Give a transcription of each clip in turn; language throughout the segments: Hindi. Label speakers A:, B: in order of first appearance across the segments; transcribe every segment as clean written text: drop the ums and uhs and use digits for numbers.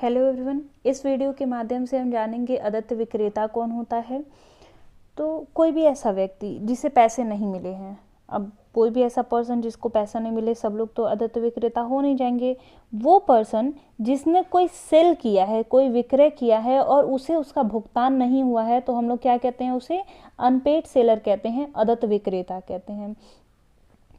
A: हेलो एवरीवन, इस वीडियो के माध्यम से हम जानेंगे अदत्त विक्रेता कौन होता है। तो कोई भी ऐसा व्यक्ति जिसे पैसे नहीं मिले हैं, अब कोई भी ऐसा पर्सन जिसको पैसा नहीं मिले, सब लोग तो अदत्त विक्रेता हो नहीं जाएंगे। वो पर्सन जिसने कोई सेल किया है, कोई विक्रय किया है और उसे उसका भुगतान नहीं हुआ है, तो हम लोग क्या कहते हैं, उसे अनपेड सेलर कहते हैं, अदत्त विक्रेता कहते हैं।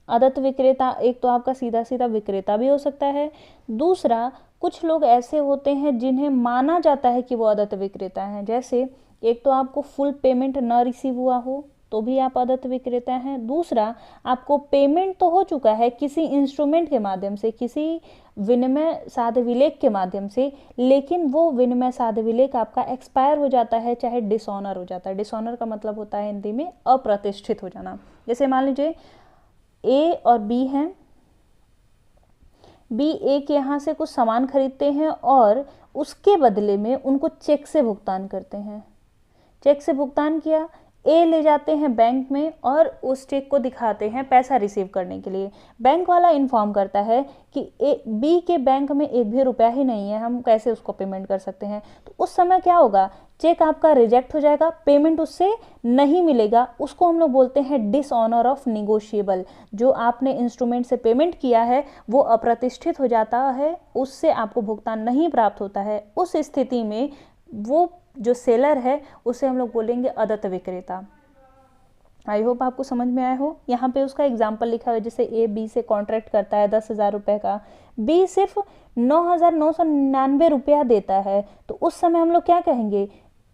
A: अदत्त विक्रेता एक तो आपका सीधा सीधा विक्रेता भी हो सकता है, दूसरा कुछ लोग ऐसे होते हैं जिन्हें माना जाता है कि वो अदत्त विक्रेता हैं। जैसे एक तो आपको फुल पेमेंट न रिसीव हुआ हो तो भी आप अदत्त विक्रेता हैं, दूसरा आपको पेमेंट तो हो चुका है किसी इंस्ट्रूमेंट के माध्यम से, किसी विनिमय साध विलेख के माध्यम से, लेकिन वो विनिमय साध विलेख आपका एक्सपायर हो जाता है, चाहे डिसऑनर हो जाता है। डिसऑनर का मतलब होता है हिंदी में अप्रतिष्ठित हो जाना। जैसे मान लीजिए ए और बी हैं, बी ए के यहाँ से कुछ सामान खरीदते हैं और उसके बदले में उनको चेक से भुगतान करते हैं। चेक से भुगतान किया, ए ले जाते हैं बैंक में और उस चेक को दिखाते हैं पैसा रिसीव करने के लिए। बैंक वाला इन्फॉर्म करता है कि बी के बैंक में एक भी रुपया ही नहीं है, हम कैसे उसको पेमेंट कर सकते हैं। तो उस समय क्या होगा, चेक आपका रिजेक्ट हो जाएगा, पेमेंट उससे नहीं मिलेगा। उसको हम लोग बोलते हैं डिसऑनर ऑफ निगोशिएबल। जो आपने इंस्ट्रूमेंट से पेमेंट किया है वो अप्रतिष्ठित हो जाता है, उससे आपको भुगतान नहीं प्राप्त होता है। उस स्थिति में वो जो सेलर है उसे हम लोग बोलेंगे अदत्त विक्रेता। आई होप आपको समझ में आया हो। यहाँ पे उसका एग्जाम्पल लिखा हुआ है, जैसे ए बी से कॉन्ट्रैक्ट करता है 10,000 रुपये का, बी सिर्फ 9,999 रुपया देता है, तो उस समय हम लोग क्या कहेंगे,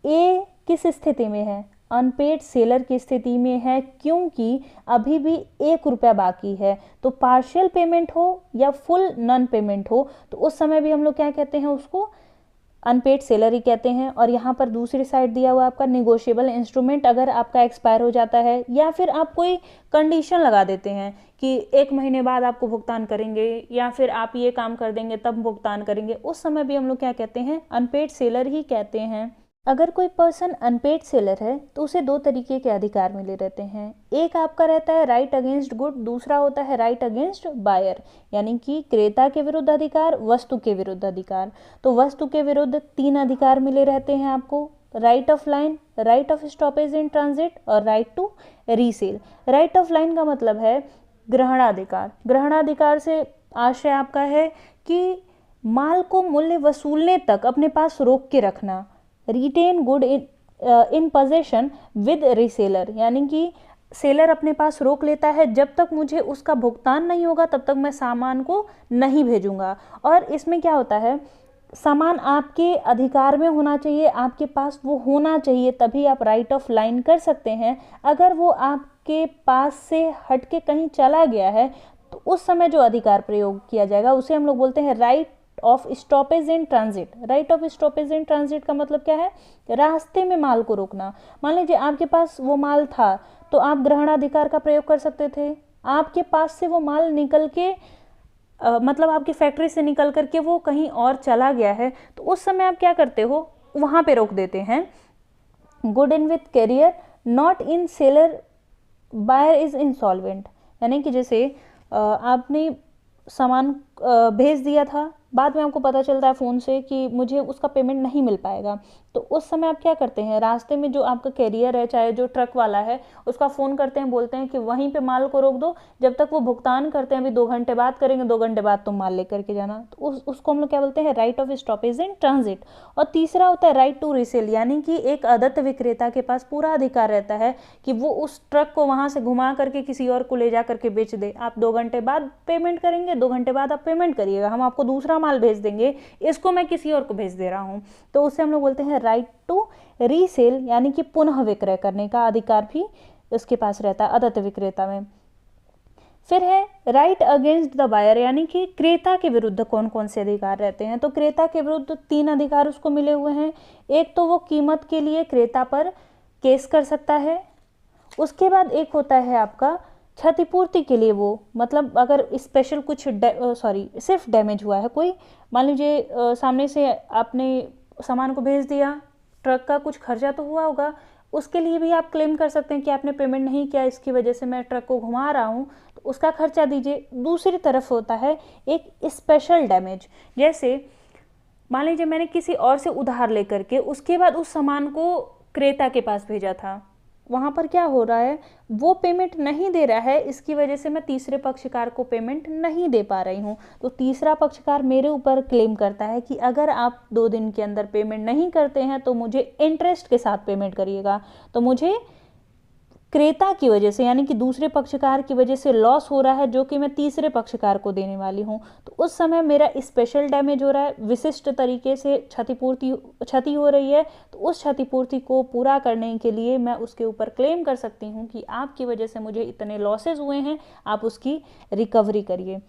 A: ए किस स्थिति में है, अनपेड सेलर की स्थिति में है, क्योंकि अभी भी 1 रुपया बाकी है। तो पार्शियल पेमेंट हो या फुल नॉन पेमेंट हो, तो उस समय भी हम लोग क्या कहते हैं, उसको अनपेड सेलर ही कहते हैं। और यहाँ पर दूसरी साइड दिया हुआ आपका निगोशिएबल इंस्ट्रूमेंट, अगर आपका एक्सपायर हो जाता है या फिर आप कोई कंडीशन लगा देते हैं कि 1 महीने बाद आपको भुगतान करेंगे या फिर आप ये काम कर देंगे तब भुगतान करेंगे, उस समय भी हम लोग क्या कहते हैं, अनपेड सेलर ही कहते हैं। अगर कोई पर्सन अनपेड सेलर है तो उसे 2 तरीके के अधिकार मिले रहते हैं। एक आपका रहता है राइट अगेंस्ट गुड, दूसरा होता है राइट अगेंस्ट बायर, यानी कि क्रेता के विरुद्ध अधिकार, वस्तु के विरुद्ध अधिकार। तो वस्तु के विरुद्ध 3 अधिकार मिले रहते हैं आपको, right of lien, right of stoppage in transit और right to resale. Right of lien का मतलब है ग्रहणाधिकार। ग्रहणाधिकार से आशय आपका है कि माल को मूल्य वसूलने तक अपने पास रोक के रखना, retain good in possession with reseller, यानी कि सेलर अपने पास रोक लेता है, जब तक मुझे उसका भुगतान नहीं होगा तब तक मैं सामान को नहीं भेजूंगा। और इसमें क्या होता है, सामान आपके अधिकार में होना चाहिए, आपके पास वो होना चाहिए, तभी आप राइट ऑफ लाइन कर सकते हैं। अगर वो आपके पास से हट के कहीं चला गया है तो उस समय जो अधिकार प्रयोग किया जाएगा उसे हम लोग बोलते हैं right of stoppage in transit. Right of stoppage in transit का मतलब क्या है, रास्ते में माल को रोकना। मान लीजिए आपके पास वो माल था तो आप ग्रहणाधिकार का प्रयोग कर सकते थे। आपके पास से वो माल निकल के मतलब आपकी फैक्ट्री से निकल करके वो कहीं और चला गया है, तो उस समय आप क्या करते हो, वहां पे रोक देते हैं। Good in with carrier not in seller buyer is insolvent, यानी कि जैसे आपने सामान भेज दिया था, बाद में आपको पता चलता है फ़ोन से कि मुझे उसका पेमेंट नहीं मिल पाएगा, तो उस समय आप क्या करते हैं, रास्ते में जो आपका कैरियर है, चाहे जो ट्रक वाला है, उसका फ़ोन करते हैं, बोलते हैं कि वहीं पे माल को रोक दो, जब तक वो भुगतान करते हैं, अभी 2 घंटे बाद करेंगे, 2 घंटे बाद तुम माल लेकर के जाना। तो उसको हम लोग क्या बोलते हैं, right of stoppage in transit. और तीसरा होता है राइट टू रीसेल, यानी कि एक अदत्त विक्रेता के पास पूरा अधिकार रहता है कि वो उस ट्रक को वहाँ से घुमा करके किसी और को ले जा करके बेच दे। आप 2 घंटे बाद पेमेंट करेंगे, 2 घंटे बाद आप पेमेंट करिएगा, हम आपको दूसरा माल भेज देंगे, इसको मैं किसी और को भेज दे रहा हूँ। तो उसे हम लोग बोलते हैं राइट टू रीसेल, यानी कि पुनः विक्रय करने का अधिकार भी उसके पास रहता है अदत्त विक्रेता में। फिर है राइट अगेंस्ट द बायर, यानी कि क्रेता के विरुद्ध कौन कौन से अधिकार रहते हैं। तो क्रेता के विरुद्ध 3 अधिकार उसको मिले हुए हैं। एक तो वो कीमत के लिए क्रेता पर केस कर सकता है। उसके बाद एक होता है आपका क्षतिपूर्ति के लिए, वो मतलब अगर स्पेशल कुछ सिर्फ डैमेज हुआ है कोई, मान लीजिए सामने से आपने सामान को भेज दिया, ट्रक का कुछ खर्चा तो हुआ होगा, उसके लिए भी आप क्लेम कर सकते हैं कि आपने पेमेंट नहीं किया, इसकी वजह से मैं ट्रक को घुमा रहा हूँ, तो उसका खर्चा दीजिए। दूसरी तरफ होता है एक स्पेशल डैमेज, जैसे मान लीजिए मैंने किसी और से उधार लेकर के उसके बाद उस सामान को क्रेता के पास भेजा था, वहाँ पर क्या हो रहा है, वो पेमेंट नहीं दे रहा है, इसकी वजह से मैं तीसरे पक्षकार को पेमेंट नहीं दे पा रही हूँ। तो तीसरा पक्षकार मेरे ऊपर क्लेम करता है कि अगर आप 2 दिन के अंदर पेमेंट नहीं करते हैं तो मुझे इंटरेस्ट के साथ पेमेंट करिएगा। तो मुझे क्रेता की वजह से, यानी कि दूसरे पक्षकार की वजह से लॉस हो रहा है, जो कि मैं तीसरे पक्षकार को देने वाली हूँ। तो उस समय मेरा स्पेशल डैमेज हो रहा है, विशिष्ट तरीके से क्षति हो रही है। तो उस क्षतिपूर्ति को पूरा करने के लिए मैं उसके ऊपर क्लेम कर सकती हूँ कि आपकी वजह से मुझे इतने लॉसेज हुए हैं, आप उसकी रिकवरी करिए।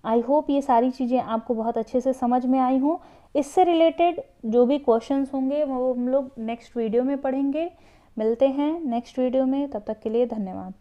A: आई होप ये सारी चीज़ें आपको बहुत अच्छे से समझ में आई हों। इससे रिलेटेड जो भी क्वेश्चंस होंगे वो हम लोग नेक्स्ट वीडियो में पढ़ेंगे। मिलते हैं नेक्स्ट वीडियो में, तब तक के लिए धन्यवाद।